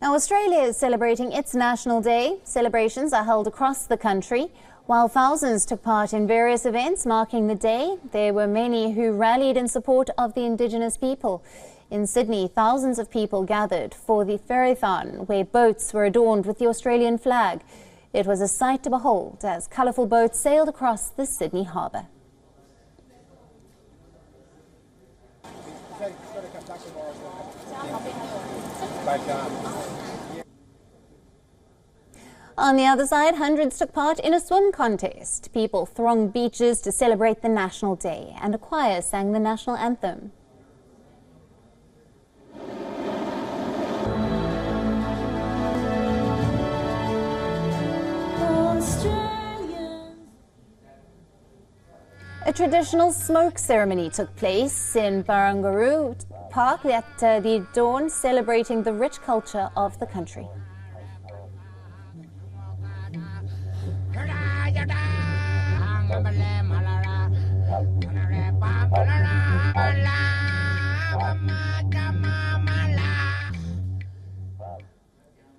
Now, Australia is celebrating its National Day. Celebrations are held across the country. While thousands took part in various events marking the day, there were many who rallied in support of the Indigenous people. In Sydney, thousands of people gathered for the ferrython, where boats were adorned with the Australian flag. It was a sight to behold as colourful boats sailed across the Sydney harbour. On the other side, hundreds took part in a swim contest. People thronged beaches to celebrate the National Day, and a choir sang the national anthem. A traditional smoke ceremony took place in Barangaroo Park at the dawn, celebrating the rich culture of the country.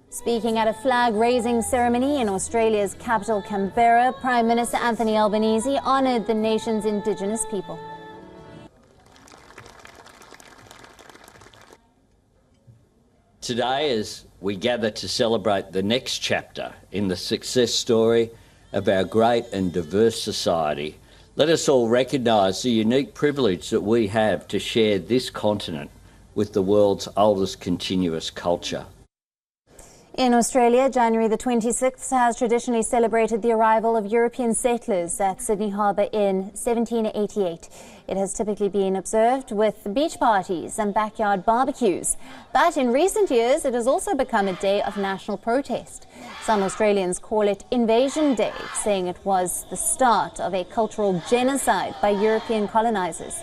Speaking at a flag-raising ceremony in Australia's capital, Canberra, Prime Minister Anthony Albanese honoured the nation's Indigenous people. Today, as we gather to celebrate the next chapter in the success story of our great and diverse society, let us all recognise the unique privilege that we have to share this continent with the world's oldest continuous culture. In Australia, January the 26th has traditionally celebrated the arrival of European settlers at Sydney Harbour in 1788. It has typically been observed with beach parties and backyard barbecues. But in recent years, it has also become a day of national protest. Some Australians call it Invasion Day, saying it was the start of a cultural genocide by European colonisers.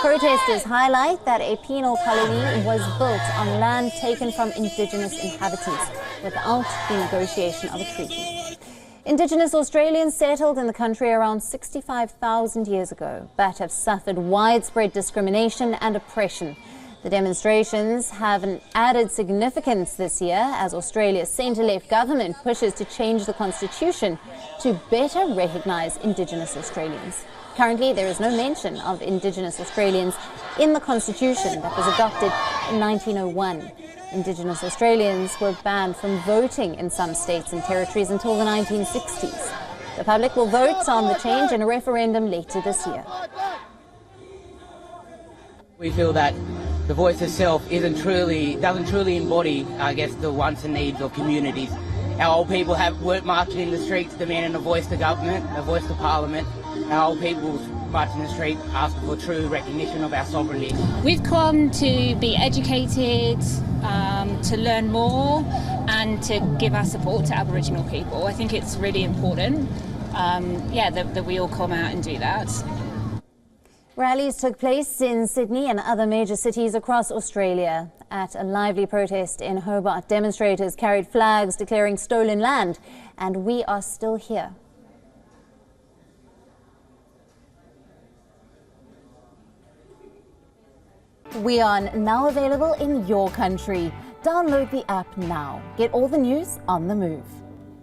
Protesters highlight that a penal colony was built on land taken from Indigenous inhabitants without the negotiation of a treaty. Indigenous Australians settled in the country around 65,000 years ago, but have suffered widespread discrimination and oppression. The demonstrations have an added significance this year as Australia's centre-left government pushes to change the constitution to better recognise Indigenous Australians. Currently, there is no mention of Indigenous Australians in the Constitution that was adopted in 1901. Indigenous Australians were banned from voting in some states and territories until the 1960s. The public will vote on the change in a referendum later this year. We feel that the voice itself doesn't truly embody, the wants and needs of communities. Our old people have worked marching in the streets demanding a voice to government, a voice to parliament. Our old people marching in the street asking for true recognition of our sovereignty. We've come to be educated, to learn more and to give our support to Aboriginal people. I think it's really important that we all come out and do that. Rallies took place in Sydney and other major cities across Australia. At a lively protest in Hobart, demonstrators carried flags declaring stolen land, and we are still here. WION, now available in your country. Download the app now. Get all the news on the move.